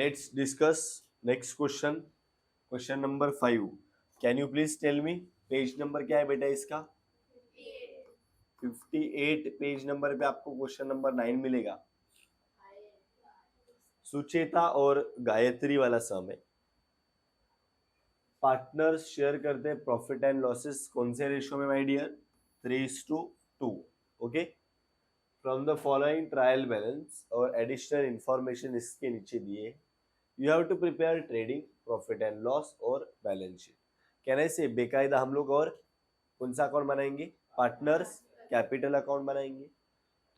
Let's discuss next question. Question number 5. Can you please tell me page number क्या है बेटा इसका? 58 page number पे आपको क्वेश्चन नंबर 9 मिलेगा. सुचेता और गायत्री वाला सम है. पार्टनर्स शेयर करते हैं प्रॉफिट एंड लॉसेस कौन से रेशियो में my dear? 3:2. Okay. From the following trial balance और एडिशनल इंफॉर्मेशन इसके नीचे दिए. You have to prepare trading profit and loss और बैलेंस शीट. कहने से बेकायदा हम लोग और कौन सा अकाउंट बनाएंगे? पार्टनर्स कैपिटल अकाउंट बनाएंगे.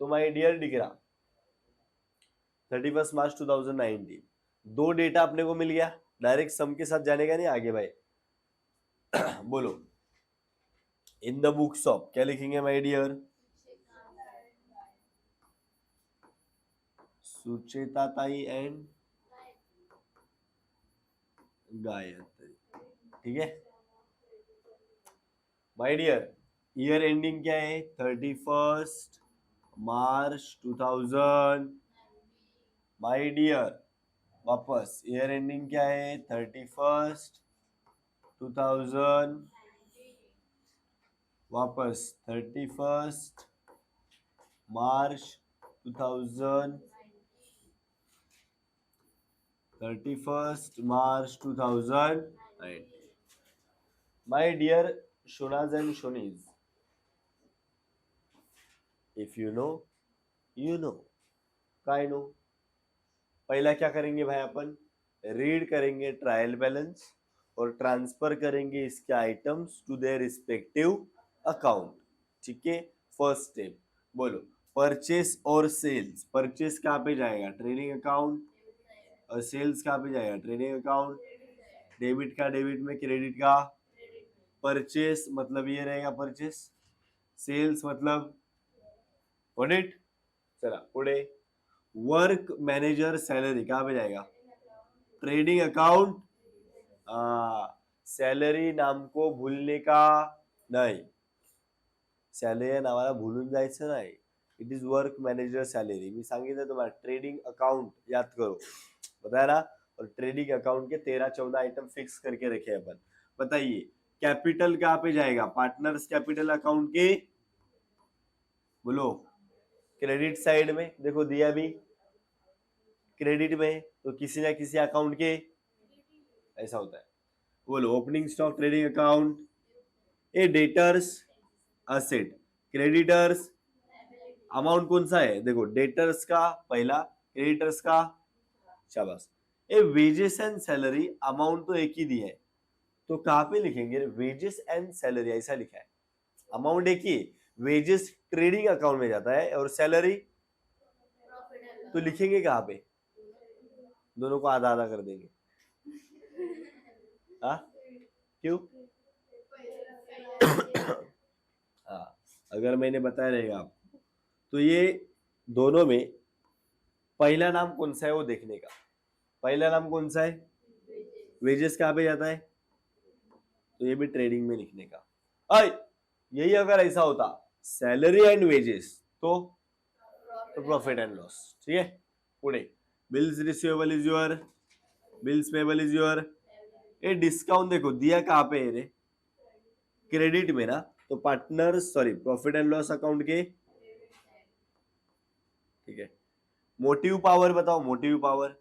तो माय डियर दिख रहा 31 मार्च 2019 दो डेटा अपने को मिल गया. डायरेक्ट सम के साथ जाने का नहीं आगे भाई. बोलो इन द बुक्स ऑफ क्या लिखेंगे माय डियर? सुचेता ताई एंड गायत्री. ठीक है माय डियर. ईयर एंडिंग क्या है? 31 मार्च 2000. माय डियर वापस ईयर एंडिंग क्या है? 31 2000. वापस 31 मार्च 2000. 31 March 2009. My dear Shunas and Shunis, if you know, you know. काय नो? पहला क्या करेंगे भाई अपन? रीड करेंगे ट्रायल बैलेंस और ट्रांसफर करेंगे इसके items to their respective account. ठीक है. फर्स्ट स्टेप बोलो परचेस और सेल्स. परचेस कहाँ पे जाएगा? Trading account. और सेल्स कहाँ पे जाएगा? Trading account. डेबिट का डेबिट में, क्रेडिट का परचेस मतलब ये रहेगा परचेस. सेल्स मतलब ऑडिट. चला पुढे. वर्क मैनेजर सैलरी कहाँ पे जाएगा? Trading account. सॅलरी नाम को भूलने का नाही. सॅलरी या नावाला भूलून जायचं नाही. It is work manager salary. मी सांगितलं तुम्हाला ट्रेडिंग अकाउंट याद करो. बताया ना. और ट्रेडिंग अकाउंट के 13-14 आइटम फिक्स करके रखे अपन. बताइए कैपिटल कहाँ पे जाएगा? पार्टनर्स कैपिटल अकाउंट के बोलो क्रेडिट साइड में. देखो दिया भी क्रेडिट में तो किसी ना किसी अकाउंट के ऐसा होता है. बोलो ओपनिंग स्टॉक ट्रेडिंग अकाउंट. ए डेटर्स असेट. क्रेडिटर्स अमाउंट कौन सा है? देखो डेटर्स का पहला, क्रेडिटर्स का. शाबाश. ए वेजेस एंड सैलरी अमाउंट तो एक ही दिया है तो कहां पे लिखेंगे? वेजेस एंड सैलरी ऐसा लिखा है. अमाउंट एक ही. वेजेस ट्रेडिंग अकाउंट में जाता है और सैलरी तो लिखेंगे कहां पे? दोनों को आधा आधा कर देंगे. हाँ क्यों? हाँ अगर मैंने बताया रहेगा आपको तो ये दोनों में पहला नाम कौन सा है वो देखने का. पहला नाम कौन सा है? वेजेस कहाँ पे जाता है? तो ये भी ट्रेडिंग में लिखने का. यही अगर ऐसा होता सैलरी एंड वेजेस तो प्रॉफिट एंड लॉस. ठीक है. पुढे bills receivable is your. Bills payable is your. ये डिस्काउंट देखो दिया कहाँ पे है रे? क्रेडिट में ना. तो partner sorry profit and loss account के. ठीक है. मोटिव पावर बताओ. Motive power.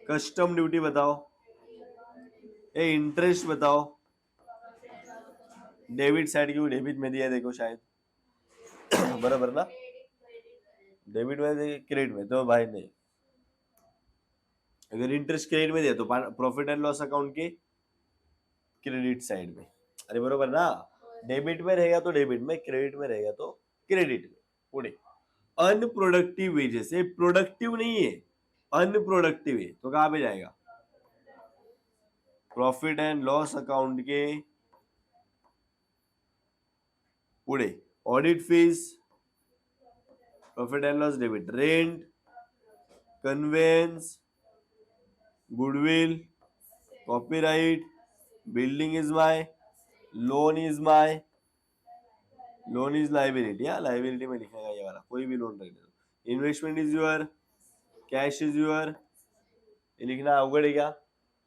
कस्टम ड्यूटी बताओ. ए इंटरेस्ट बताओ. डेबिट साइड क्यों? डेबिट में दिया देखो शायद. बराबर ना. डेबिट में क्रेडिट में तो भाई नहीं. अगर इंटरेस्ट क्रेडिट में दिया तो प्रॉफिट एंड लॉस अकाउंट के क्रेडिट साइड में. अरे बरोबर ना. डेबिट में रहेगा तो डेबिट में, क्रेडिट में रहेगा तो क्रेडिट में. पुढे अनप्रोडक्टिव वेजेस. ये प्रोडक्टिव नहीं है, अनप्रोडक्टिव है तो कहां पे जाएगा? प्रॉफिट एंड लॉस अकाउंट के पुढे. Audit fees, profit and loss debit. Rent, conveyance, goodwill, copyright, building is my, loan is my. Loan is liability. Liability में लिखेगा ये वाला. कोई भी लोन रख दो. Investment is your. Cash is your, लिखना अवगढ़ है क्या?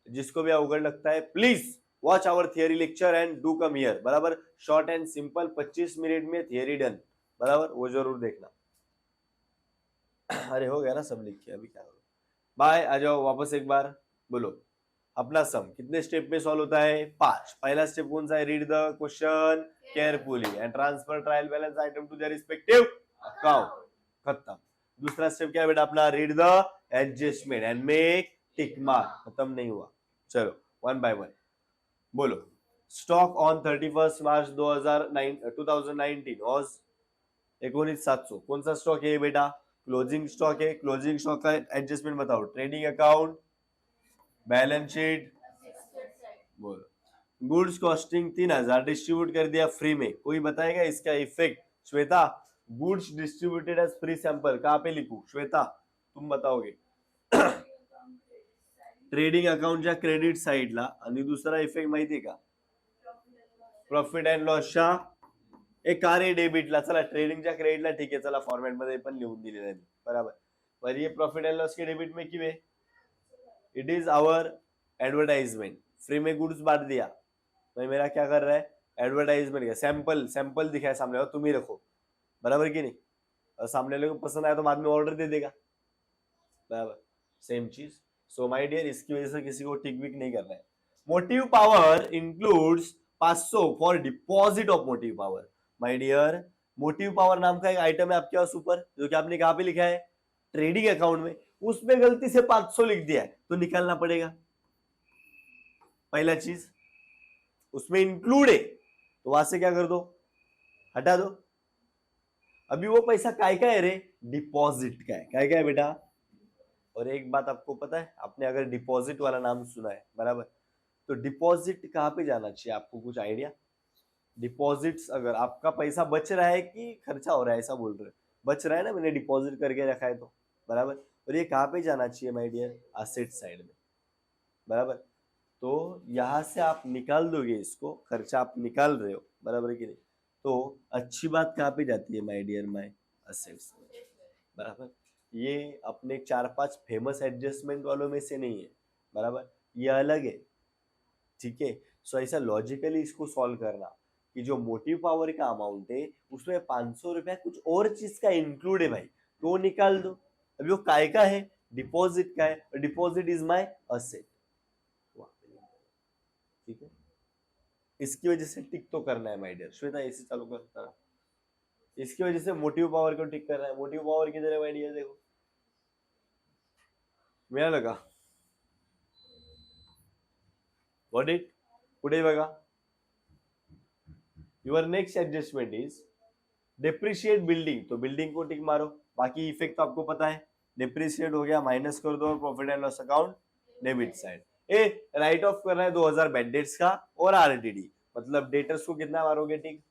जिसको भी अवगढ़ लगता है please watch our theory lecture and do come here, बराबर। शॉर्ट एंड सिंपल 25 मिनट में थियरी डन, बराबर, वो जरूर देखना। अरे हो गया ना सब लिख के, अभी क्या करो। बाय, आ जाओ वापस एक बार, बोलो अपना सम कितने स्टेप में सॉल्व होता है? 5। पहला स्टेप कौन सा है? Read the question carefully and transfer trial balance item to their respective account, खत्म। दूसरा स्टेप क्या है बेटा अपना? Read the adjustment and make tick mark, खत्म नहीं हुआ। चलो वन बाय वन बोलो। Stock on 31 March 2019 was 19,700। कौन सा स्टॉक है बेटा? क्लोजिंग स्टॉक है। क्लोजिंग स्टॉक का एडजस्टमेंट बताओ। ट्रेडिंग अकाउंट, बैलेंस शीट, बोलो। गुड्स कॉस्टिंग 3,000 डिस्ट्रीब्यूट कर दिया फ्री में, कोई बताएगा इसका effect? Shweta, goods distributed as free sample कहाँ पे लिखूं? श्वेता तुम बताओगे। ट्रेडिंग अकाउंटच्या क्रेडिट साइडला, आणि दुसरा इफेक्ट माहितीये का? प्रॉफिट अँड लॉसच्या एक कार्य डेबिटला, चला ट्रेडिंगच्या क्रेडिटला ठीक आहे, चला फॉर्मॅट मध्ये पण लिहून दिलेलं आहे, बराबर। पर ये प्रॉफिट एंड लॉस के डेबिट में क्यों है? It is our advertisement. Free में गुड्स बांट दिया, तो मेरा क्या कर रहा है? एडवर्टाइजमेंट का सैंपल, सैंपल दिखाया सामने, तुम ही रखो, बराबर की नहीं? और सामने वाले को पसंद आया तो बाद में ऑर्डर दे देगा, बराबर, सेम चीज। सो माय डियर, इसकी वजह से किसी को टिक विक नहीं करना है। Motive power includes 500 for deposit of motive power. My dear, motive power नाम का एक आइटम है आपके पास ऊपर, जो कि आपने कहां पे लिखा है? ट्रेडिंग अकाउंट में। उसमें गलती से 500 लिख दिया है, तो निकालना पड़ेगा। पहला चीज, उसमें इंक्लूड है तो वहां से क्या कर दो? हटा दो। अभी वो पैसा काय का है रे? डिपॉजिट का है। काय का है बेटा? और एक बात आपको पता है, आपने अगर डिपॉजिट वाला नाम सुना है, बराबर, तो डिपॉजिट कहां पे जाना चाहिए? आपको कुछ आइडिया? डिपॉजिट्स, अगर आपका पैसा बच रहा है कि खर्चा हो रहा है, ऐसा बोल रहे, बच रहा है ना, मैंने डिपॉजिट करके रखा है तो, बराबर। और ये कहां पे जाना चाहिए माय डियर? एसेट साइड में, बराबर। तो यहां से आप निकाल दोगे इसको, खर्चा आप निकाल रहे हो, बराबर कि नहीं? तो अच्छी बात कहां पे जाती है माय डियर? माय असेट्स में, बराबर। ये अपने 4-5 फेमस एडजस्टमेंट वालों में से नहीं है, बराबर, ये अलग है, ठीक है। सो ऐसा लॉजिकली इसको सॉल्व करना कि जो मोटिव पावर का अमाउंट है उसमें 500 रुपया कुछ और चीज का इंक्लूड है भाई, तो निकाल दो। अभी वो काय का है? डिपॉजिट का है, और डिपॉजिट इज माय असेट, ठीक है। इसकी वजह से टिक तो करना है माय डियर। श्वेता एसी चालू कर, इसकी वजह से मोटिव पावर को टिक करना है। मोटिव पावर किधर है माय डियर? देखो मेरा लगा, व्हाट इट पुढे बघा। Your next adjustment is depreciate building, तो बिल्डिंग को टिक मारो। बाकी इफेक्ट तो आपको पता है, डेप्रिशिएट हो गया, माइनस कर दो, profit and loss account debit side. A right of करना है 2000 बैड डेट्स का और आरडीडी, मतलब डेटर्स को कितना मारोगे टिक?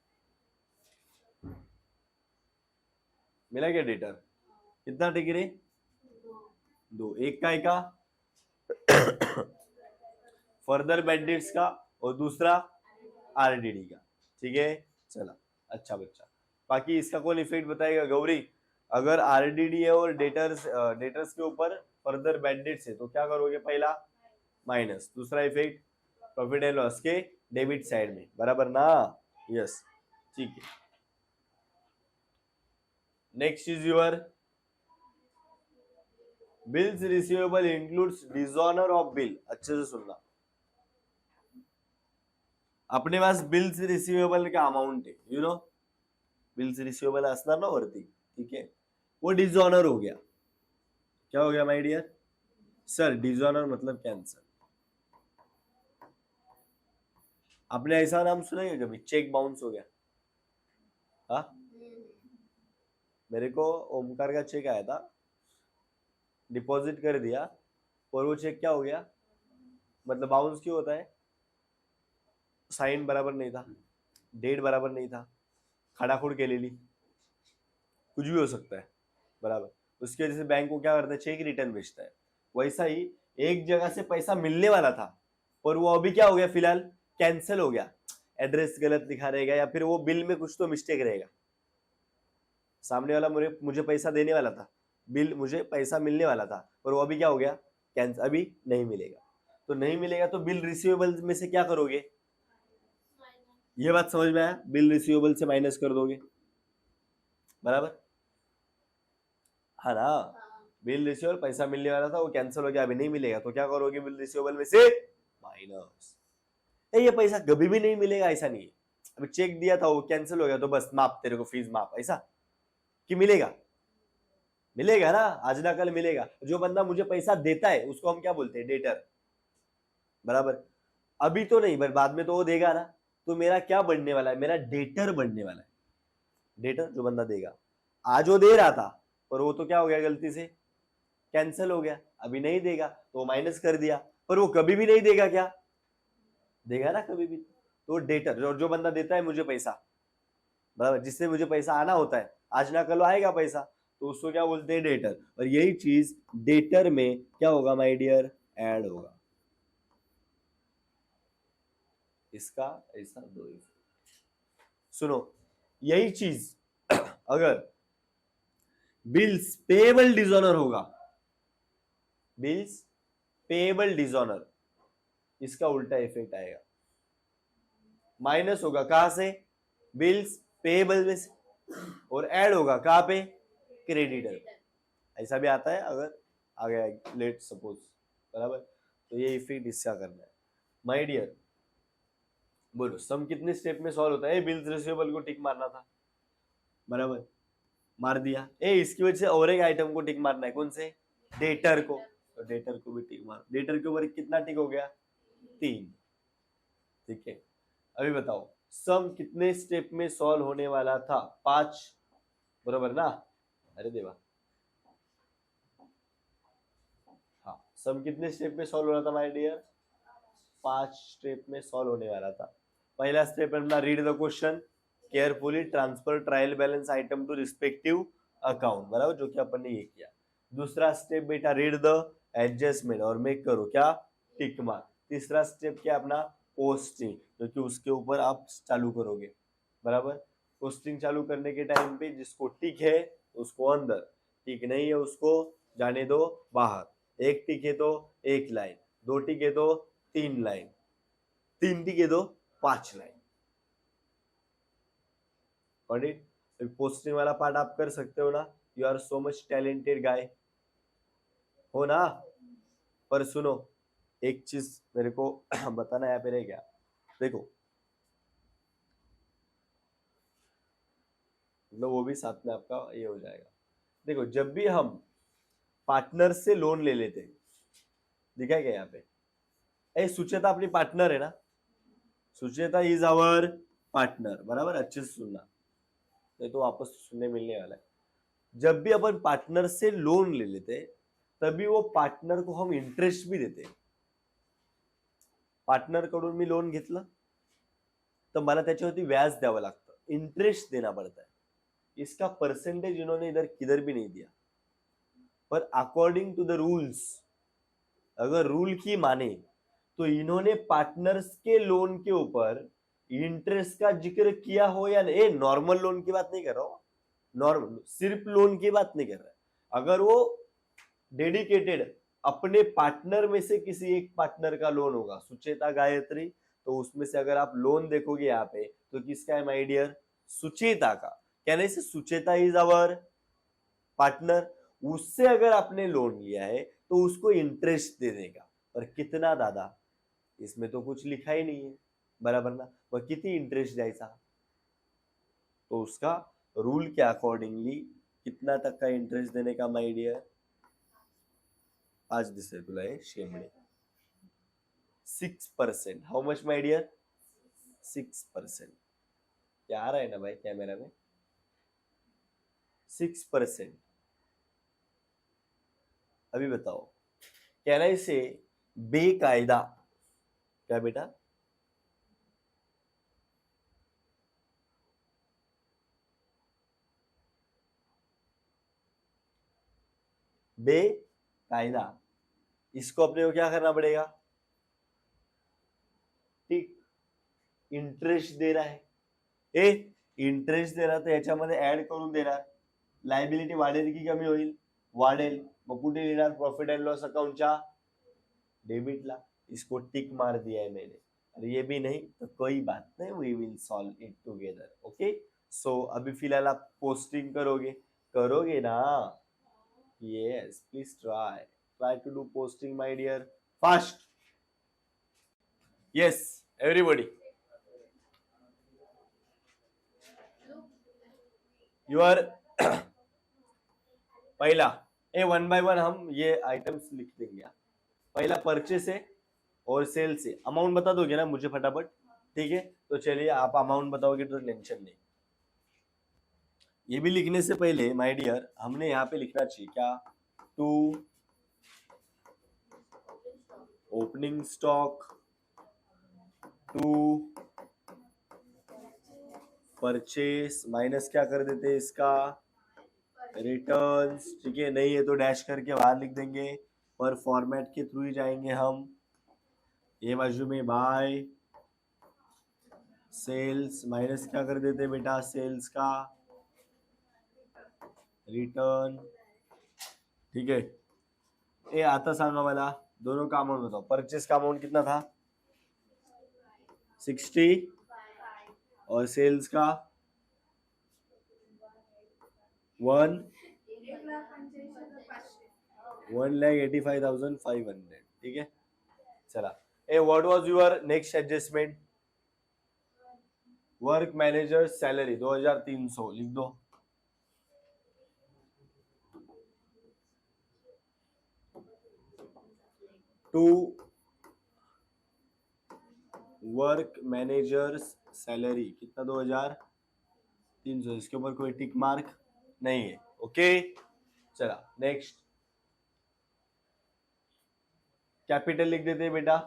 मिला क्या डेटर? कितना टिक रे? 2। एक का फर्दर बैड डेट्स का और दूसरा आरडीडी का, ठीक है। चला, अच्छा बच्चा। बाकी इसका कौन इफेक्ट बताएगा? गौरी, अगर आरडीडी है और डेटर्स के ऊपर फर्दर बैड डेट्स है तो क्या करोगे? पहला माइनस, दूसरा इफेक्ट प्रॉफिट एंड लॉस के डेबिट साइड में, बराबर ना? यस, ठीक है। Next is your bills receivable includes dishonour of bill. अच्छे से सुनना, अपने पास बिल्स रिसीवेबल का अमाउंट है, यू नो, बिल्स रिसीवेबल असणार ना वरती, ठीक है। वो डिसऑनर हो गया, क्या हो गया माय डियर? सर डिसऑनर मतलब कैंसल। आपने ऐसा नाम सुना है कभी? चेक बाउंस हो गया? हाँ, मेरे को ओमकार का चेक आया था, डिपॉजिट कर दिया और वो चेक क्या हो गया? मतलब बाउंस क्यों होता है? साइन बराबर नहीं था, डेट बराबर नहीं था, खड़ाखोड़ केलेली, कुछ भी हो सकता है, बराबर। उसकी वजह से बैंक को क्या करता है? चेक रिटर्न भेजता है। वैसा ही एक जगह से पैसा मिलने वाला था पर वो अभी क्या हो गया? फिलहाल कैंसिल हो गया, एड्रेस गलत लिखा रहेगा या फिर वो बिल में कुछ तो मिस्टेक रहेगा। सामने वाला मुझे पैसा देने वाला था बिल, मुझे पैसा मिलने वाला था पर वो अभी क्या हो गया, कैंसिल, अभी नहीं मिलेगा। तो नहीं मिलेगा तो बिल रिसीवेबल में से क्या करोगे, ये बात समझ में आया, बिल रिसीवेबल से माइनस कर दोगे, बराबर, हाँ ना। बिल रिसीवेबल पैसा मिलने वाला था वो कैंसिल हो गया, अभी नहीं मिलेगा तो क्या करोगे, बिल रिसीवेबल में से माइनस। ये पैसा कभी भी नहीं मिलेगा ऐसा नहीं है, अभी चेक दिया था वो कैंसिल हो गया तो बस माफ, तेरे को फीस माफ, ऐसा कि मिलेगा, मिलेगा ना, आज ना कल मिलेगा। जो बंदा मुझे पैसा देता है उसको हम क्या बोलते हैं, डेटर, बराबर। अभी तो नहीं पर बाद में तो वो देगा ना, तो मेरा क्या बढ़ने वाला है, मेरा डेटर बढ़ने वाला है, डेटर जो बंदा देगा। आज वो दे रहा था पर वो तो क्या हो गया, गलती से कैंसिल हो गया, अभी नहीं देगा तो माइनस कर दिया, पर वो कभी भी नहीं देगा, क्या देगा ना कभी भी। तो डेटर जो बंदा देता है मुझे पैसा, बराबर, जिससे मुझे पैसा आना होता है, आज ना कल आएगा पैसा, तो उसको क्या बोलते हैं, डेटर। और यही चीज डेटर में क्या होगा माय डियर, ऐड होगा, इसका ऐसा दो। सुनो, यही चीज अगर बिल्स पेएबल डिसऑनर होगा, बिल्स पेएबल डिसऑनर, इसका उल्टा इफेक्ट आएगा, माइनस होगा कहां से, बिल्स पेएबल में से, और ऐड होगा कहां पे, क्रेडिटर। ऐसा भी आता है अगर आ गया लेट सपोज, बराबर। तो ये इफेक्ट इसका करना है माय डियर। बोलो सम कितने स्टेप में सॉल्व होता है, बिल्स रिसीवेबल को टिक मारना था, बराबर, मार दिया। इसकी वजह से और एक आइटम को टिक मारना है, कौन से, डेटर को, तो डेटर को भी टिक मार, डेटर के ऊपर कितना टिक हो गया, 3, ठीक है। अभी बताओ सम कितने स्टेप में सॉल्व होने वाला था, 5, बराबर ना, अरे देवा, हाँ, सम कितने स्टेप में सॉल्व होना था माय डियर, 5 स्टेप में सॉल्व होने वाला था। पहला स्टेप अपना, read the question carefully, transfer trial balance item to respective account, बराबर, जो कि अपन ने ये किया। दूसरा स्टेप बेटा, रीड द एडजस्टमेंट और मेक करो क्या, टिक मार्क। तीसरा स्टेप क्या अपना, पोस्टिंग, जो कि उसके ऊपर आप चालू करोगे, बराबर। पोस्टिंग चालू करने के टाइम पे जिसको टिक है उसको अंदर, टिक नहीं है उसको जाने दो बाहर। एक टिक है तो 1 लाइन, 2 टिक है तो 3 लाइन, 3 टिक है तो 5 लाइन। पोस्टिंग वाला पार्ट आप कर सकते हो ना, you are so much talented guy, हो ना। पर सुनो एक चीज मेरे को बताना यहाँ पे रह गया, देखो मतलब वो भी साथ में आपका ये हो जाएगा। देखो जब भी हम पार्टनर से लोन ले लेते, दिखा क्या यहाँ पे, सुचेता अपनी पार्टनर है ना, सुचेता इज आवर पार्टनर, बराबर, अच्छे से सुनना, नहीं तो वापस सुनने मिलने वाला है। जब भी अपन पार्टनर से लोन ले लेते तभी वो पार्टनर को हम इंटरेस्ट भी देते। पार्टनर कडून मी लोन घेतलं तर मला त्याच्यावरती व्याज द्यावं लागतं, इंटरेस्ट देना पड़ता है। इसका परसेंटेज इन्होंने इधर किधर भी नहीं दिया, पर अकॉर्डिंग टू द रूल्स, अगर रूल की माने तो इन्होंने पार्टनर्स के लोन के ऊपर इंटरेस्ट का जिक्र किया हो या नहीं, नॉर्मल लोन की बात नहीं कर रहा हूं, नॉर्मल सिर्फ लोन की बात नहीं कर रहा। अगर वो डेडिकेटेड अपने पार्टनर में से किसी एक पार्टनर का लोन होगा, सुचेता गायत्री, तो उसमें से अगर आप लोन देखोगे यहाँ पे तो किसका है माय डियर, सुचेता का। कहने से सुचेता इज आवर पार्टनर, उससे अगर आपने लोन लिया है तो उसको इंटरेस्ट दे देगा। पर कितना दादा, इसमें तो कुछ लिखा ही नहीं है, बराबर ना। वह किती इंटरेस्ट द्यायचा, तो उसका रूल के अकॉर्डिंगली कितना तक का इंटरेस्ट देने का माय डियर, आज दिसे तुला हे शेमडे, 6%। How much my dear, 6%। क्या आ रहा है ना भाई कैमरा में, 6%। अभी बताओ कहना से बेकायदा, क्या बेटा, बेकायदा, इसको अपने को क्या करना पड़ेगा, ठीक, इंटरेस्ट देना है। इंटरेस्ट देना तर याच्यामध्ये ऍड करून देणार, लायबिलिटी वाढेल की कमी होईल, वाढेल. मग कुठे लिहिणार प्रॉफिट अँड लॉस अकाउंटच्या डेबिटला. इसको टिक मार दिया है मैंने. अरे ये भी नहीं तो कोई बात नहीं, we will solve it together. Okay. So अभी फिलहाल आप पोस्टिंग करोगे ना. Yes, please try to do posting my dear. Fast. Yes everybody. Your पहला ए 1 बाय 1 हम ये आइटम्स लिख देंगे. पहला परचेस है और सेल से अमाउंट बता दोगे ना मुझे फटाफट. ठीक है, तो चलिए आप अमाउंट बताओगे तो टेंशन नहीं. ये भी लिखने से पहले माय डियर हमने यहाँ पे लिखना चाहिए क्या. To opening stock, to purchase minus क्या कर देते हैं इसका रिटर्न्स. ठीक है, नहीं है तो डैश करके बाहर लिख देंगे, पर फॉर्मेट के थ्रू ही जाएंगे हम. ये बाजू में बाय सेल्स माइनस क्या कर देते बेटा सेल्स का रिटर्न. ठीक है. ए आता सांगा मला दोनों का अमाउंट बताओ. परचेस का अमाउंट कितना था 60 और सेल्स का 1,85,500. ठीक है. चला. ए what was your next adjustment. Work manager salary 2,300 लिख दो. टू वर्क मैनेजर्स सैलरी कितना 2,300. इसके ऊपर कोई टिक मार्क नहीं है. ओके. चला नेक्स्ट. कैपिटल लिख देते हैं बेटा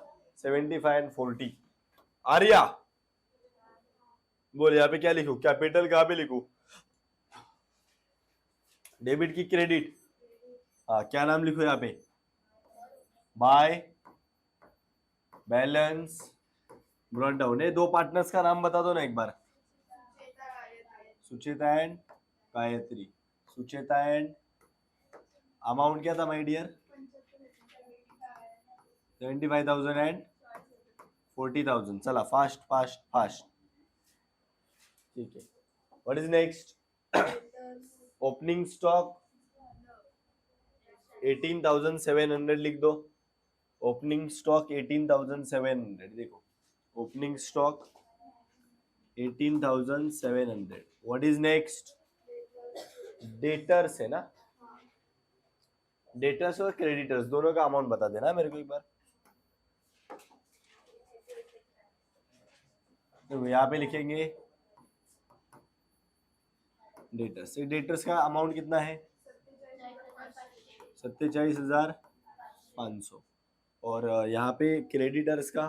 75 एंड 40. आर्या बोल यहाँ पे क्या लिखूं. कैपिटल कहाँ पे लिखूं. डेबिट की क्रेडिट. हाँ क्या नाम लिखो यहाँ पे. By balance brought down. दो पार्टनर्स का नाम बता दो ना एक बार. Sucheta and Gayatri. Sucheta and amount क्या था माय डियर 75,000 एंड 40,000. चला फास्ट फास्ट फास्ट. ठीक है. What is next. Opening stock 18,700 लिख दो. Opening stock 18,700. देखो opening stock 18,700. What is next. Debtors है ना. डेटर्स और क्रेडिटर्स दोनों का अमाउंट बता देना मेरे को एक बार. तो यहाँ पे लिखेंगे डेटर्स. डेटर्स का अमाउंट कितना है 47,500. और यहाँ पे क्रेडिटर्स का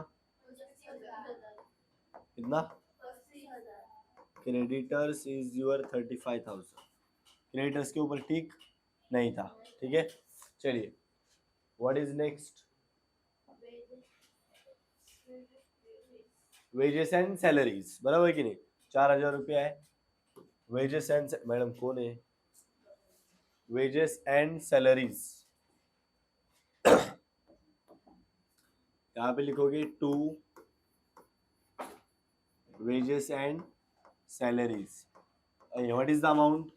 कितना. Creditors is your 35,000. क्रेडिटर्स के ऊपर टिक नहीं था. ठीक है. चलिए what is next. Wages and salaries बराबर है कि नहीं. 4,000 रुपया है. वेजेस एंड मैडम कौन है. वेजेस एंड सैलरीज यहाँ पे लिखोगे to wages and salaries. What is the amount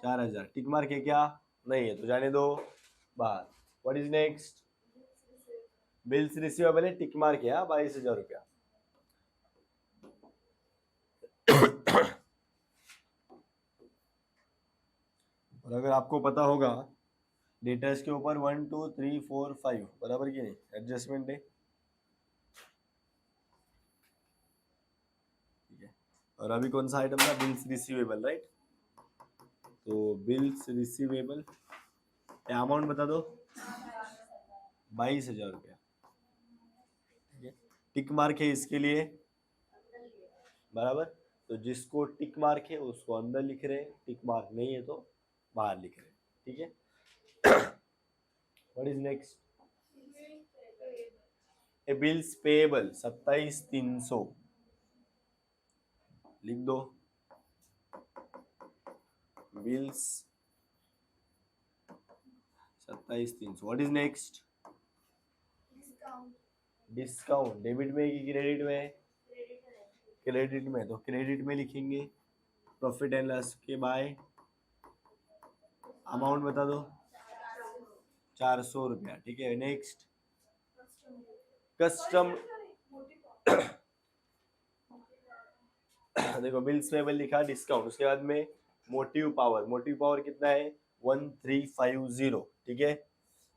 4,000. Tick mark है क्या नहीं है तो जाने दो बाहर. What is next. Bills receivable है टिक मार्क है 22,000 रुपया. और अगर आपको पता होगा डेटर्स के ऊपर 1 2 3 4 5 बराबर की नहीं एडजस्टमेंट है. ठीक है. और अभी कौन सा आइटम था बिल्स रिसीवेबल राइट. तो बिल्स रिसीवेबल अमाउंट बता दो 22,000 रुपया. ठीक है. टिक मार्क है इसके लिए बराबर. तो जिसको टिक मार्क है उसको अंदर लिख रहे हैं, टिक मार्क नहीं है तो बाहर लिख रहे हैं. ठीक है. What is next. A bills payable 27,300 लिख दो. Bills 27,300. What is next? Discount debit में कि क्रेडिट में? क्रेडिट में, तो क्रेडिट में लिखेंगे प्रॉफिट एंड लॉस के बाय अमाउंट बता दो, 400 रुपया, ठीक है। नेक्स्ट कस्टम देखो बिल्स पेबल लिखा, डिस्काउंट, उसके बाद में मोटिव पावर कितना है? 1350, ठीक है।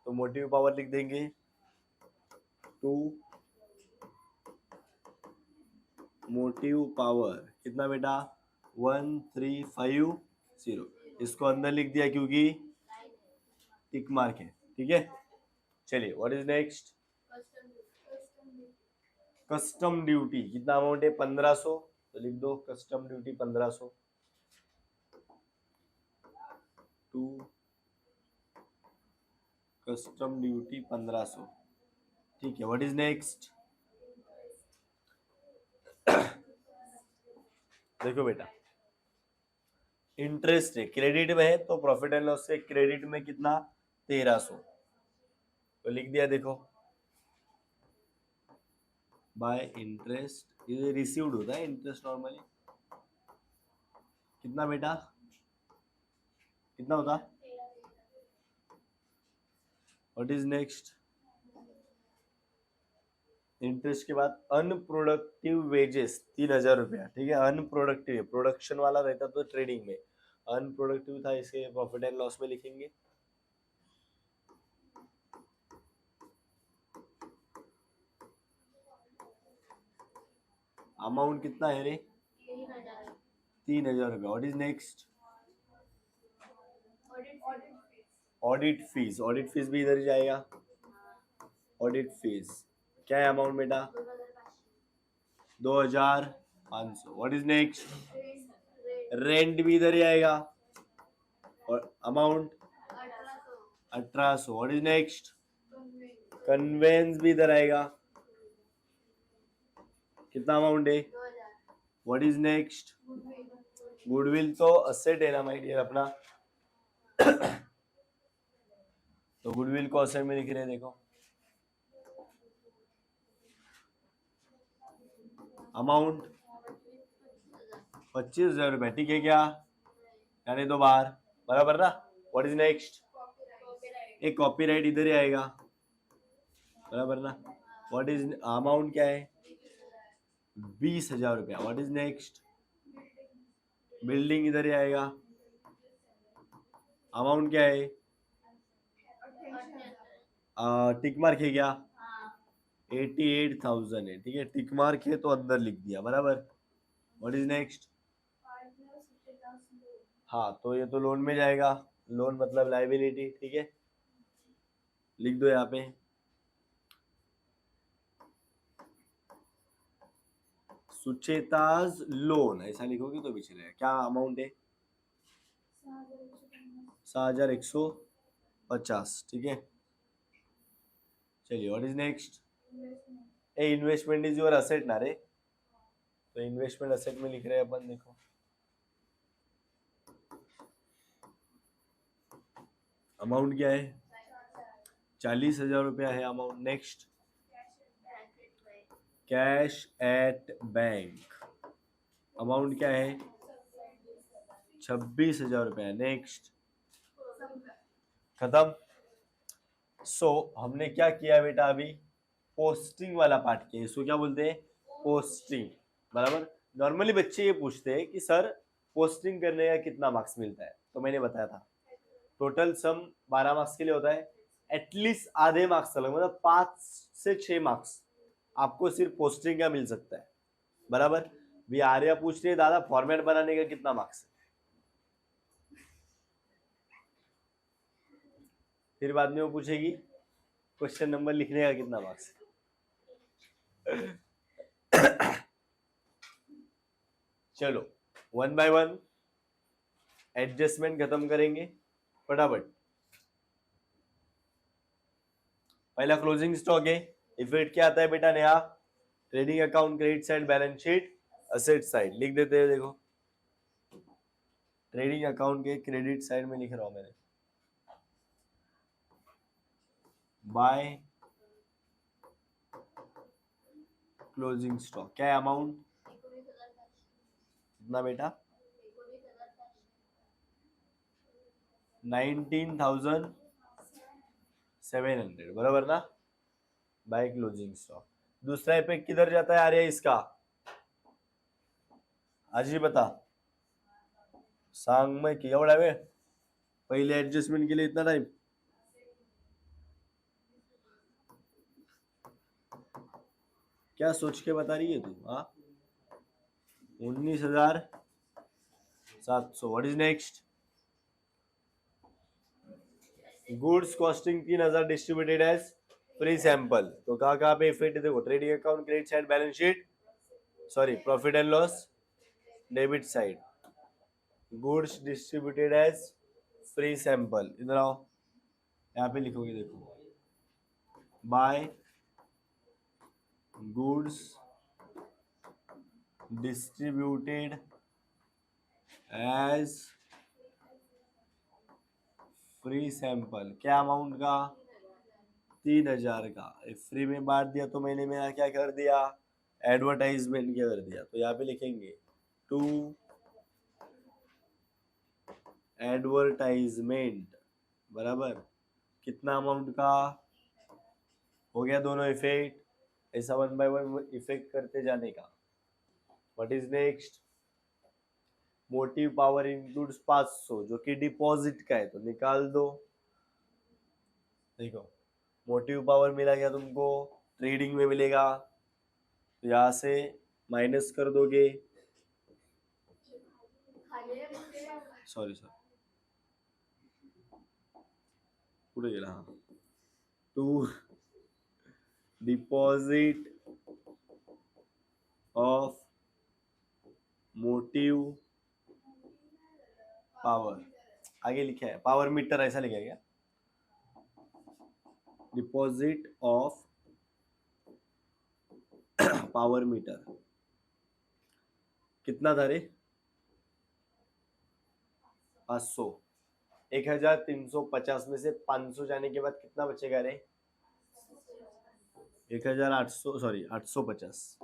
तो मोटिव पावर लिख देंगे 2, मोटिव पावर कितना बेटा? 1350, इसको अंदर लिख दिया क्योंकि टिक मार्क है, ठीक है। चलिए what is next? Custom duty कितना अमाउंट है? 1500, तो लिख दो custom duty 1500 to custom duty 1500, ठीक है। What is next? देखो बेटा इंटरेस्ट है, क्रेडिट में है, तो प्रॉफिट एंड लॉस से क्रेडिट में कितना? 1300, तो लिख दिया देखो बाय इंटरेस्ट, ये रिसीव्ड होता है इंटरेस्ट नॉर्मली, कितना बेटा? कितना होता? What is next? इंटरेस्ट के बाद अनप्रोडक्टिव वेजेस 3000 रुपया, ठीक है। अनप्रोडक्टिव, प्रोडक्शन वाला रहता तो ट्रेडिंग में, अनप्रोडक्टिव था, इसे प्रॉफिट एंड लॉस में लिखेंगे। अमाउंट कितना है रे? 3000 रुपया। What is next? Audit fees, audit fees भी इधर ही जाएगा। ऑडिट फीस क्या है अमाउंट बेटा? 2500। What is next? रेंट भी इधर ही आएगा, और amount 1800। What is next? Conveyance भी इधर आएगा, कितना अमाउंट है? What is next? गुडविल तो असेट है ना माय डियर अपना, तो गुडविल को असेट में लिख रहे हैं, देखो अमाउंट 25,000 रुपए, ठीक है क्या? यानी दो बार, बराबर ना। What is next? एक कॉपीराइट इधर ही आएगा, बराबर ना। व्हाट इज अमाउंट क्या है? 20,000 रुपया। What is next? बिल्डिंग इधर ही आएगा, अमाउंट क्या है? टिक मार्क है क्या? 88,000 है, ठीक है। टिक मार्क है तो अंदर लिख दिया, बराबर। What is next? हाँ तो ये तो लोन में जाएगा, लोन मतलब लाइबिलिटी, ठीक है। लिख दो यहाँ पे सुचेताज लोन, ऐसा लिखोगे तो भी चलेगा। क्या अमाउंट है? 6150, ठीक है। चलिए what is next? A investment is your asset ना रे, तो इन्वेस्टमेंट असेट में लिख रहे हैं अपन, देखो अमाउंट क्या है? 40,000 रुपया है amount. Next cash at bank, amount क्या है? 26,000 रुपया। नेक्स्ट खत्म। सो हमने क्या किया बेटा? अभी पोस्टिंग वाला पार्ट किया, इसको क्या बोलते हैं? पोस्टिंग, बराबर। नॉर्मली बच्चे ये पूछते हैं कि सर पोस्टिंग करने का कितना मार्क्स मिलता है, तो मैंने बताया था टोटल सम 12 मार्क्स के लिए होता है, एटलीस्ट आधे मार्क्स अलग, मतलब 5 से 6 मार्क्स आपको सिर्फ पोस्टिंग का मिल सकता है, बराबर। भी आर्या पूछ रही है दादा फॉर्मेट बनाने का कितना मार्क्स है, फिर बाद में वो पूछेगी क्वेश्चन नंबर लिखने का कितना मार्क्स है। चलो 1 बाय 1 एडजस्टमेंट खत्म करेंगे फटाफट। पहला क्लोजिंग स्टॉक है, इफेक्ट क्या आता है बेटा नया? Trading account, credit side, balance sheet, asset side लिख देते हैं। देखो ट्रेडिंग अकाउंट के क्रेडिट साइड में लिख रहा हूं मैंने, बाय क्लोजिंग स्टॉक, क्या अमाउंट कितना बेटा? 19,700, बराबर ना? By closing stock. दूसरा इफेक्ट किधर जाता है आर्या इसका? आजी बता. सांग में किया एवढा वेळ? पहिले ऍडजस्टमेंट केले इतना टाइम? क्या सोच के बता रही है तू? हाँ, 19,700. What is next? Goods costing 3,000 distributed as free sample. तो कहाँ कहाँ पे इफेक्ट देखो, trading account, credit side, balance sheet, sorry profit and loss, debit side. Goods distributed as free sample, इधर आओ, यहाँ पे लिखोगे देखो, by goods distributed as free sample. क्या अमाउंट का? 3,000 का. फ्री में बांट दिया तो मैंने मेरा क्या कर दिया? एडवर्टाइजमेंट क्या कर दिया. तो यहाँ पे लिखेंगे टू एडवर्टाइजमेंट, बराबर. कितना अमाउंट का हो गया? दोनों इफेक्ट. ऐसा 1 बाय 1 इफेक्ट करते जाने का. What is next? Motive power includes 500, जो कि डिपॉजिट का है, तो निकाल दो. देखो, मोटिव पावर मिला क्या तुमको? ट्रेडिंग में मिलेगा, तो यहां से माइनस कर दोगे. सॉरी सॉरी, पुढे गेला. हा, to deposit of motive power, आगे लिखा है पावर मीटर, ऐसा लिखा है क्या? Deposit of power meter. कितना था रे? 500. 1,350 में से 500 जाने के बाद कितना बचेगा रे? 1,800, सॉरी 850.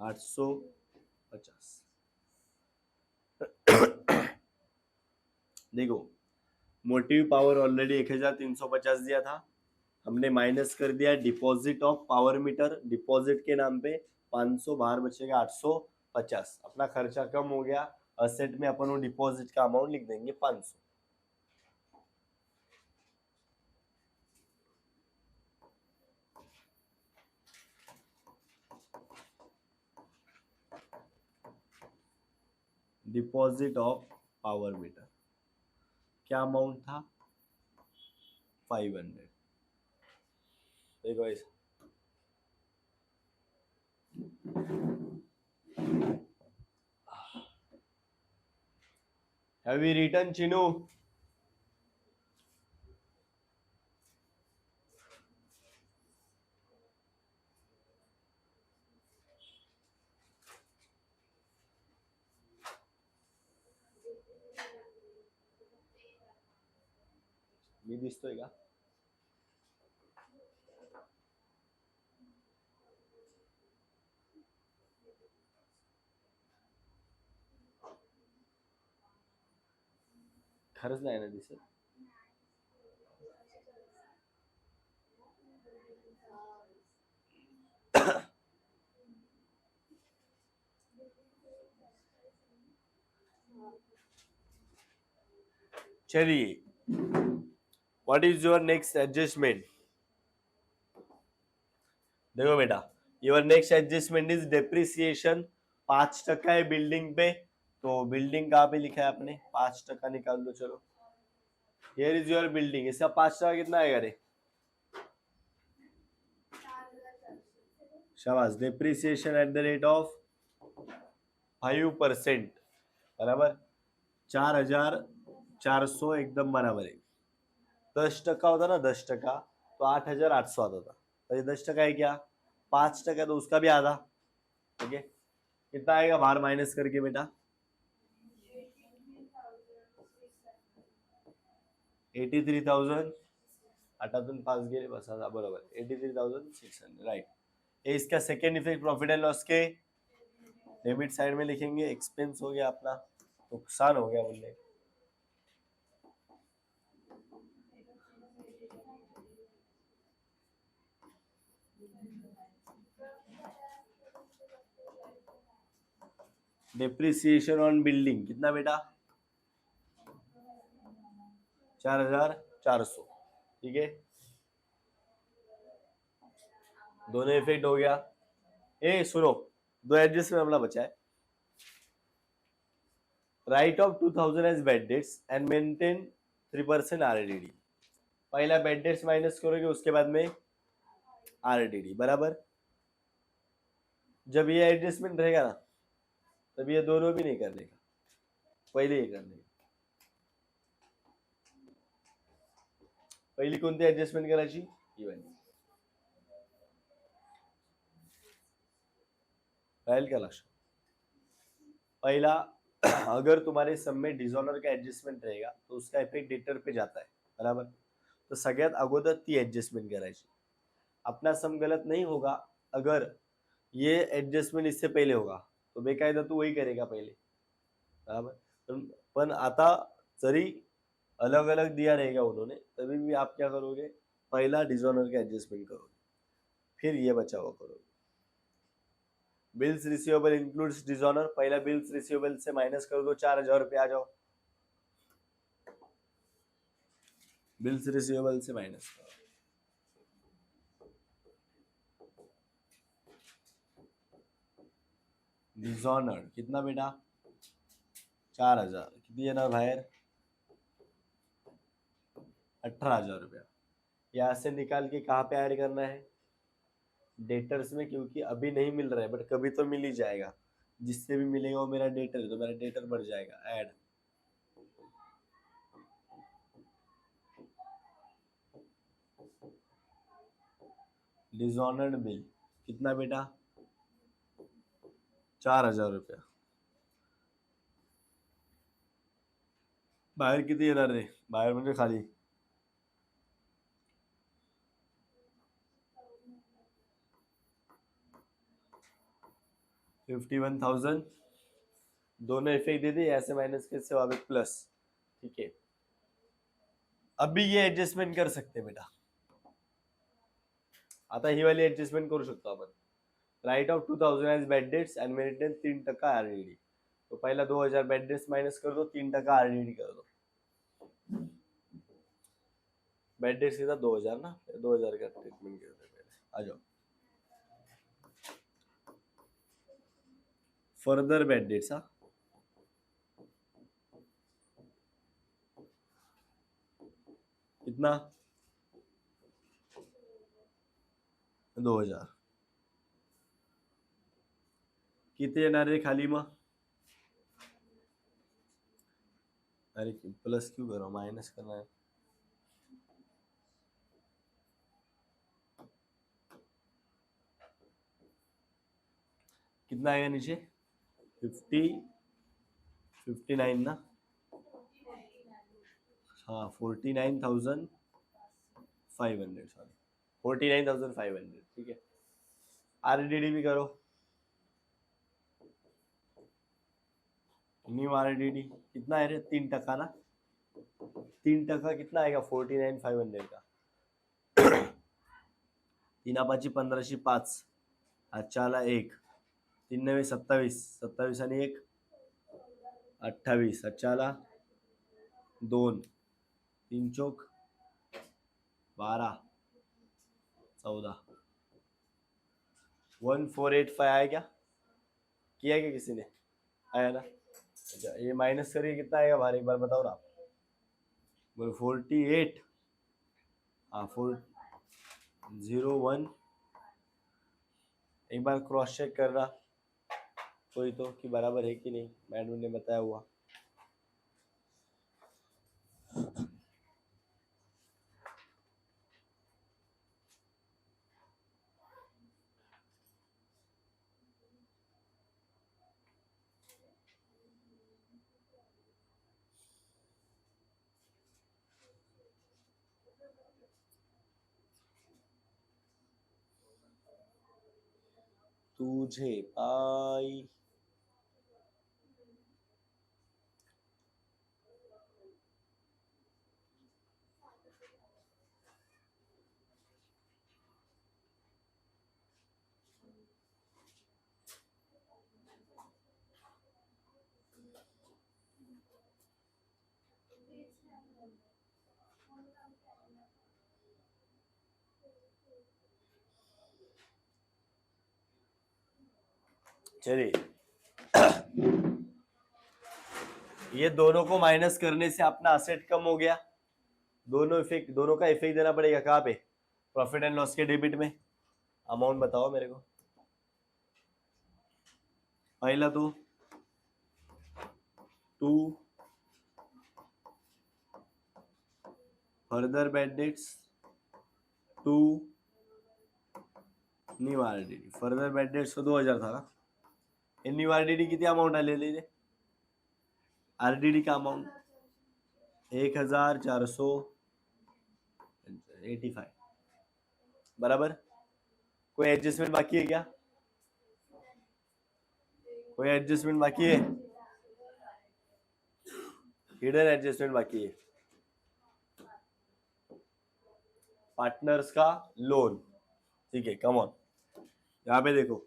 850. देखो, मोटिव पावर ऑलरेडी 1,350 दिया था, हमने माइनस कर दिया deposit of power metre. Deposit के नाम पे 500, बाहर बचेगा 850. अपना खर्चा कम हो गया. असेट में अपन वो डिपॉजिट का अमाउंट लिख देंगे 500. डिपॉजिट ऑफ पावर मीटर क्या अमाउंट था? 500. देखो ऐसा, have we written चिनू? मी दिसतोय का? खरंच नाही ना दिसत. चलिए, what is your next adjustment? देखो बेटा, your next adjustment is depreciation. 5% है बिल्डिंग पे, तो बिल्डिंग कहाँ पे लिखा है आपने? 5% निकाल दो. चलो, हियर इज योर बिल्डिंग. इसका 5% कितना आएगा रे? शाबाश. Depreciation at the rate of 5%, बराबर. 4,400 एकदम बराबर है. 10% होता ना, 10%, तो 8,800 आता था. तो ये 10% है क्या? 5%, तो उसका भी आधा. ठीक है, कितना आएगा बाहर माइनस करके बेटा? 83,000. 8 5 गेले बस आता बरोबर 83,600 राइट। ये इसका second effect profit and loss के डेबिट साइड में लिखेंगे, एक्सपेंस हो गया अपना, नुकसान हो गया बोलने। डेप्रिसिएशन ऑन बिल्डिंग कितना बेटा 4,400, ठीक है, दोनों इफेक्ट हो गया। ए सुनो, दो एडजस्टमेंट अपना बचा है। Write off 2000 as bad debts and maintain 3% RDD. पहला बेड डेट्स माइनस करोगे, उसके बाद में आरडीडी बराबर। जब ये एडजस्टमेंट रहेगा ना, तब ये दोनों भी नहीं करने का, पहले ही करने का। पहिली कोणती ऍडजस्टमेंट करायची, ही वाली। राहील का लक्ष्य? पहला अगर तुम्हारे सम में डिसऑनर का एडजस्टमेंट रहेगा तो उसका इफेक्ट डेटर पे जाता है बराबर। तो सगळ्यात अगोदर ती एडजस्टमेंट करायची। अपना सम गलत नहीं होगा अगर ये एडजस्टमेंट इससे पहले होगा, तो बेकायदा तू वही करेगा पहले बराबर। पण आता जरी अलग अलग दिया रहेगा उन्होंने, तभी भी आप क्या करोगे, पहला डिसऑनर का एडजस्टमेंट करोगे, फिर ये बचा हुआ करोगे। बिल्स रिसीवेबल इंक्लूड्स डिसऑनर, पहला बिल्स रिसीवेबल से माइनस कर दो, 4,000 रुपये आ जाओ, बिल्स रिसीवेबल से माइनस करो। डिसऑनर कितना बेटा 4,000, किती येणार बाहेर 18,000 रुपया। यहाँ से निकाल के कहाँ पे ऐड करना है, डेटर्स में, क्योंकि अभी नहीं मिल रहा है बट कभी तो मिल ही जाएगा। जिससे भी मिलेगा वो मेरा डेटर है, तो मेरा डेटर बढ़ जाएगा, ऐड। डिसऑनर्ड बिल कितना बेटा 4,000 रुपया। बाहेर किती येणार रे, बाहेर म्हणजे खाली 51,000, दोनों इफेक्ट दे दे, ऐसे माइनस के से वापस प्लस, ठीक है। अभी ये एडजस्टमेंट कर सकते बेटा, आता ही वाली एडजस्टमेंट करू शकतो आपण। Write off 2000 as bad debts and maintain 3% RDD. तो पहला 2000 बेड डेट्स माइनस कर दो, 3% आरडीडी कर दो। बेड डेट्स कितना 2000 ना, 2000 का ट्रीटमेंट करते पहले, आ जाओ। फर्दर बेड डेट्स, हाँ कितना 2000, किती येणार रे खाली मग, अरे प्लस क्यों करो, माइनस करना है। कितना आएगा नीचे 59 ना, हाँ 49,500, सॉरी 49,500, ठीक है। आरडीडी भी करो, न्यू आरडीडी कितना है रे 3% ना, 3% कितना आएगा 49,500 का, 3×5 15/5, आजच्याला 1, 3×9 27, 27 आणि 1 28, आजच्याला 2, 3 चौक 12 14, 1485 आया क्या, किया क्या किसी ने, आया ना। अच्छा ये माइनस करिए कितना आएगा बाहर, एक बार बताओ ना आप, बोलो 48, हाँ 401, एक बार क्रॉस चेक करना कोई तो कि बराबर है कि नहीं, मैडम ने बताया हुआ। तुझे पाई। चलिए, ये दोनों को माइनस करने से अपना असेट कम हो गया। दोनों का इफेक्ट देना पड़ेगा कहाँ पे? प्रॉफिट एंड लॉस के डेबिट में। अमाउंट बताओ मेरे को। पहला तो 2 further bad debts, 2 new RDD. Further bad debts तो 2000 था ना। न्यू आरडीडी किती अमाउंट आलेली रे? आरडीडी का अमाउंट 1485 बराबर। कोई एडजस्टमेंट बाकी है क्या? कोई एडजस्टमेंट बाकी है? हिडन एडजस्टमेंट बाकी है। पार्टनर्स का लोन, ठीक है, कम ऑन। यहां पे देखो,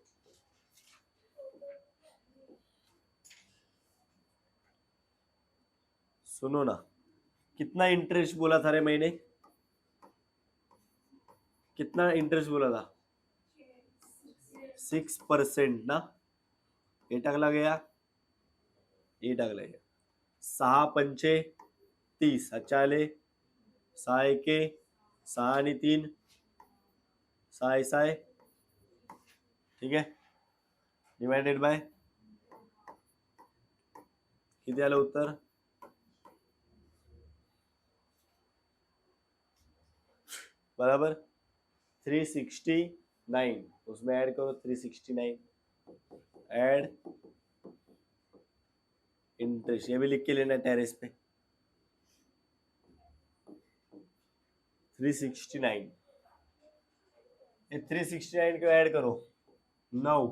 सुनो ना, कितना इंटरेस्ट बोला था रे मैंने? कितना इंटरेस्ट बोला था? 6% ना। ये टाकला गया, ये टाकला गया। 6 पंचे 30, अच्छा आले 6 एके 6 आणि 3 6 6, ठीक आहे, डिवायडेड बाय किती आलं उत्तर? बराबर 369। उसमें ऐड करो 369, ऐड इंटरेस्ट, ये भी लिख के लेना टेरेस पे। 369, 369 को ऐड करो। 9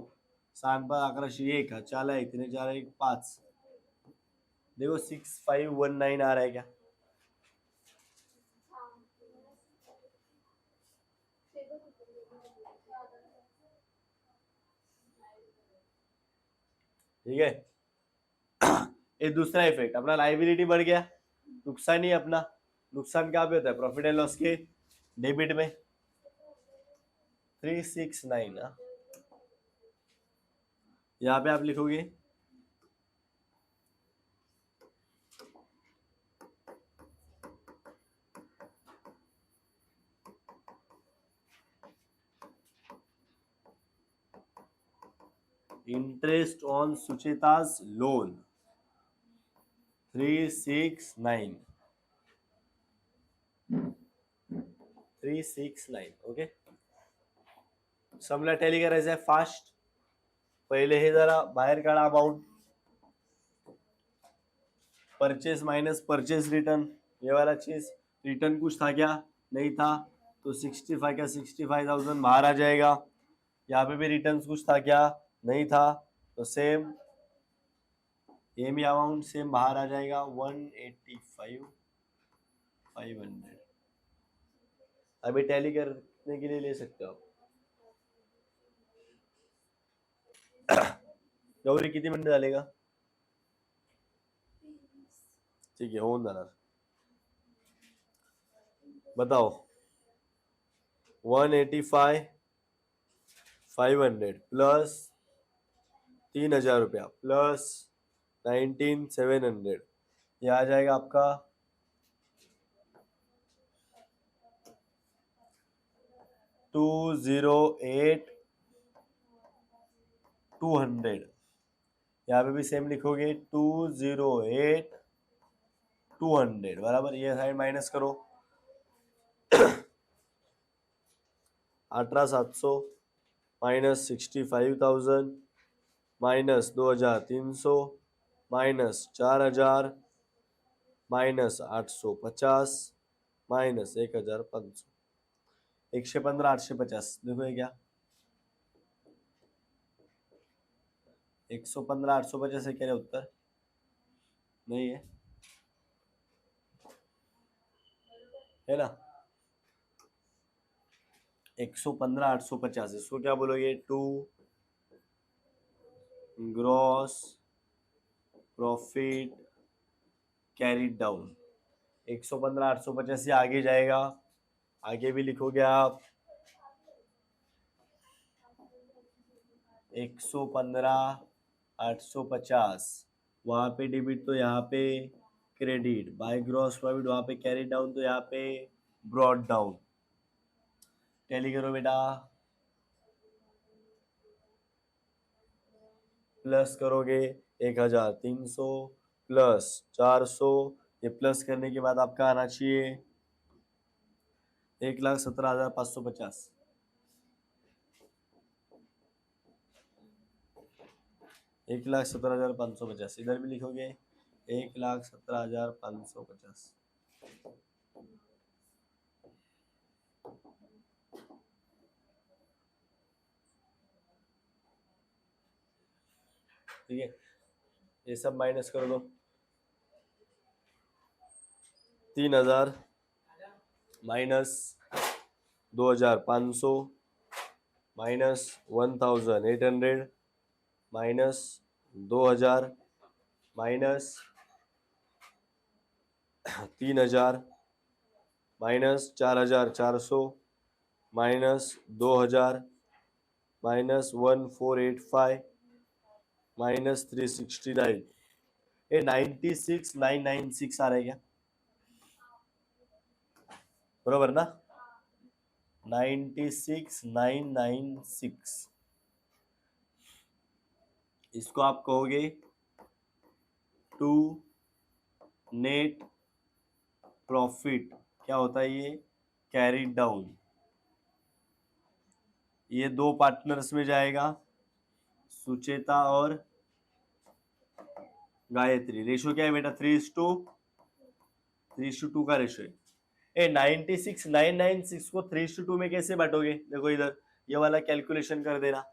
7 5 11 1, 4 1 3 4 1 5, देखो 6519 आ रहा है क्या? ठीक है। ये दूसरा इफेक्ट, अपना लाइबिलिटी बढ़ गया, नुकसान ही अपना। नुकसान क्या पे होता है? प्रॉफिट एंड लॉस के डेबिट में। 369 ना, यहाँ पे आप लिखोगे interest on Sucheta's loan 369, 369, okay. समला टॅली करायचं आहे फास्ट। पहिले हे जरा बाहेर काढा amount, purchase minus purchase return, ये वाला चीज। रिटर्न कुछ था क्या? नहीं था, तो 65 का 65,000 बाहर आ जाएगा। यहाँ पे भी रिटर्न कुछ था क्या? नहीं था, तो सेम ये भी अमाउंट सेम बाहर आ जाएगा 185,500। अभी टैली करने के लिए ले सकते हो आप। गौरी किती मिनिट झाले का? ठीक आहे, होऊन जाणार। बताओ 185,500 प्लस 3,000 रुपया प्लस 19,700, ये आ जाएगा आपका 208,200। यहाँ पे भी सेम लिखोगे 208,200 बराबर। ये साइड माइनस करो 18,700 minus 65,000 minus 2,300 minus 4,000 minus 850 minus 1,500, 115 850। देखो ये क्या? 115 850 है, कह रहे उत्तर नहीं है ना? 115 850, इसको क्या बोलोगे? To gross profit carried down. 115 850 से आगे जाएगा, आगे भी लिखोगे आप 115 850, वहां पे डेबिट तो यहाँ पे क्रेडिट, बाय ग्रॉस प्रॉफिट वहां पे कैरी डाउन तो यहाँ पे ब्रॉड डाउन। टैली करो बेटा, प्लस करोगे 1300 प्लस 400, ये प्लस करने के बाद आपका आना चाहिए 1,17,550। 1,17,550 इधर भी लिखोगे 1,17,550। ठीक है, ये सब माइनस कर दो। 3,000 minus 2,500 minus 1,800 minus 2,000 minus 3,000 minus 4,400 minus 2,000 minus 1,485 minus 369। ये 96,996 आ रहा है क्या? बरोबर ना? 96,996, इसको आप कहोगे टू नेट प्रॉफिट। क्या होता है ये? Carry down. ये दो पार्टनर्स में जाएगा, सुचेता और गायत्री। रेशो क्या है बेटा? 3:2 का रेशो है। 96,996 को 3:2 में कैसे बांटोगे? देखो इधर ये वाला कैलकुलेशन कर देना।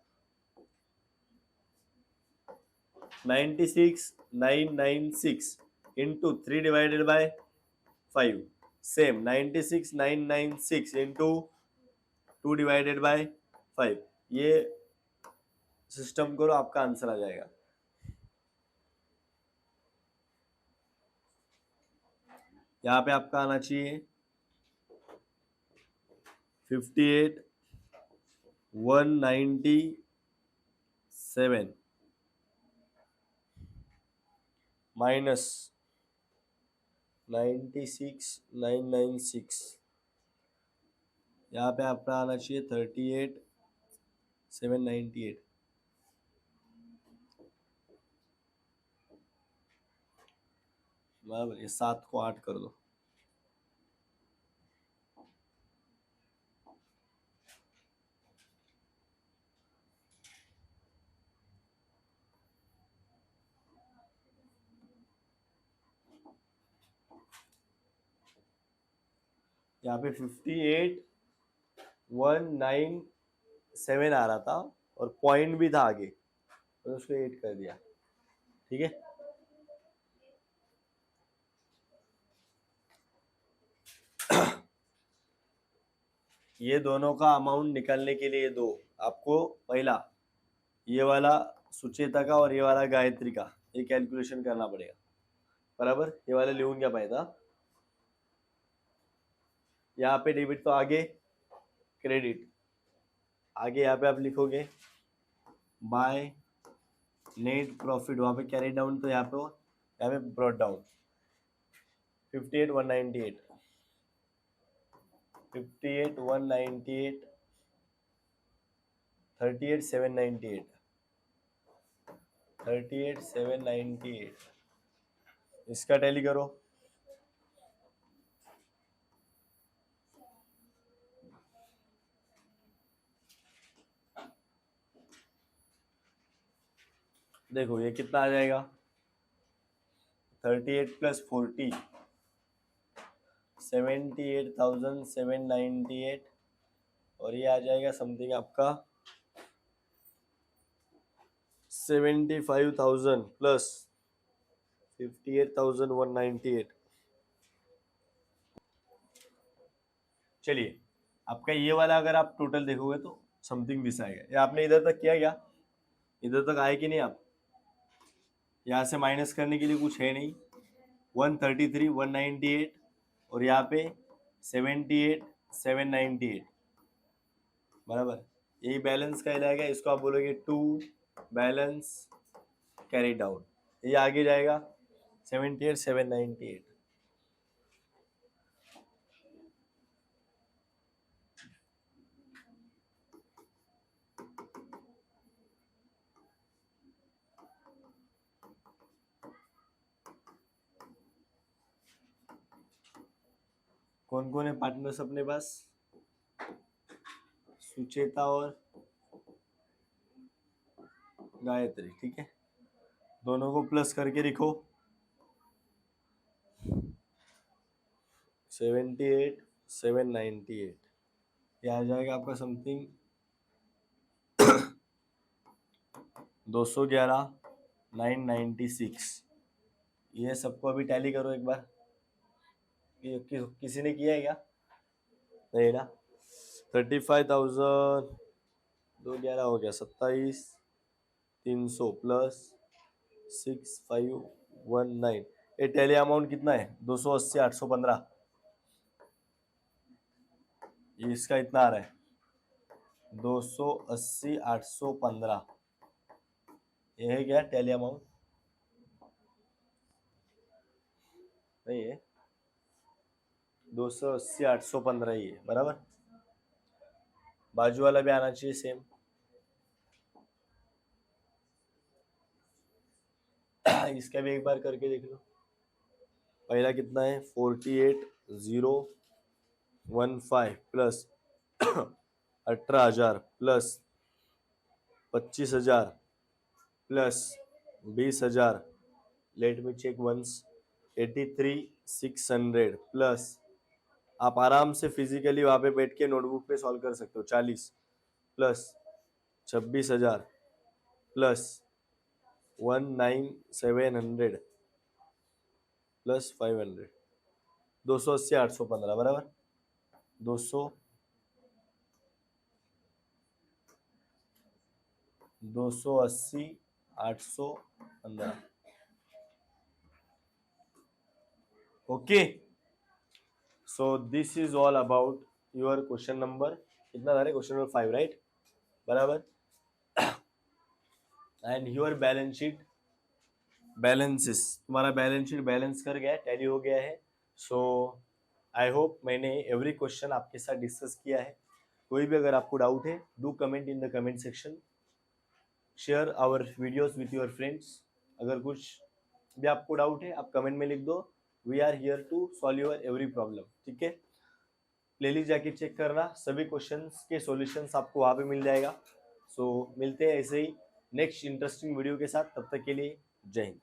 96,996 इंटू 3/5, सेम 96,996 इंटू 2/5। ये सिस्टम करो, आपका आंसर आ जाएगा। यहाँ पे आपका आना चाहिए 58,197 माइनस 96,996, यहाँ पे आपका आना चाहिए 38,798। बराबर, ये 7 को 8 कर दो। यहाँ पे 58,197 आ रहा था और पॉइंट भी था आगे, तो उसको 8 कर दिया। ठीक है, ये दोनों का अमाउंट निकालने के लिए दो आपको, पहला ये वाला सुचेता का और ये वाला गायत्री का, ये कैलकुलेशन करना पड़ेगा। बराबर, ये वाले लिहून घ्या पाहिजे। यहाँ पे डेबिट तो आगे क्रेडिट, आगे यहाँ पे आप लिखोगे बाय नेट प्रॉफिट, वहां पे कैरी डाउन तो यहाँ पे ब्रॉड डाउन 58,198 58,198 38,798 38,798, इसका टैली करो। देखो ये कितना आ जाएगा? 38 प्लस 40 78,798, और ये आ जाएगा समथिंग आपका 75,000 प्लस 58,198। चलिए, आपका ये वाला अगर आप टोटल देखोगे तो समथिंग दिस आएगा। ये आपने इधर तक किया क्या? इधर तक आए कि नहीं आप? यहाँ से माइनस करने के लिए कुछ है नहीं। 133 198 और यहाँ पे 78 798 बराबर। यही बैलेंस का जाएगा, इसको आप बोलोगे टू बैलेंस कैरी डाउन। ये आगे जाएगा 78 798। कौन कौन है पार्टनर्स अपने पास? सुचेता और गायत्री, ठीक है। दोनों को प्लस करके लिखो। 78 798 ये आ जाएगा आपका समथिंग 211 996। ये सबको अभी टैली करो एक बार। किसी ने किया है क्या? नहीं ना। 35,000 211 हो गया 27,300 प्लस 6519। ये टैली अमाउंट कितना है? 280 815। इसका इतना आ रहा है 280 815। ये है क्या टैली अमाउंट? नहीं है, 280 815 ही है बराबर। बाजू वाला भी आना चाहिए सेम। इसका भी एक बार करके देख लो। पहला कितना है? 48,015 plus 18,000 plus 25,000 plus 20,000। Let me check once. 83,600 plus, आप आराम से फिजिकली वहां पे बैठ के नोटबुक पे सॉल्व कर सकते हो। 40 प्लस 26,000 प्लस 19,700 प्लस 500। 280 815 बराबर। 280 815। Okay, so this is all about your question number कितना था? क्वेश्चन नंबर 5 राइट बराबर। And your balance sheet balances, तुम्हारा बैलेंस शीट बैलेंस कर गया है, टैली हो गया है। सो आई होप मैंने एवरी क्वेश्चन आपके साथ डिस्कस किया है। कोई भी अगर आपको डाउट है, do comment in the comment section. Share our videos with your friends. अगर कुछ भी आपको डाउट है आप कमेंट में लिख दो। We are here to solve your every problem, ठीक है। प्लेलिस्ट जाके चेक करना, सभी क्वेश्चंस के सॉल्यूशंस आपको वहाँ पे मिल जाएगा। सो मिलते हैं ऐसे ही नेक्स्ट इंटरेस्टिंग वीडियो के साथ। तब तक के लिए जय हिंद।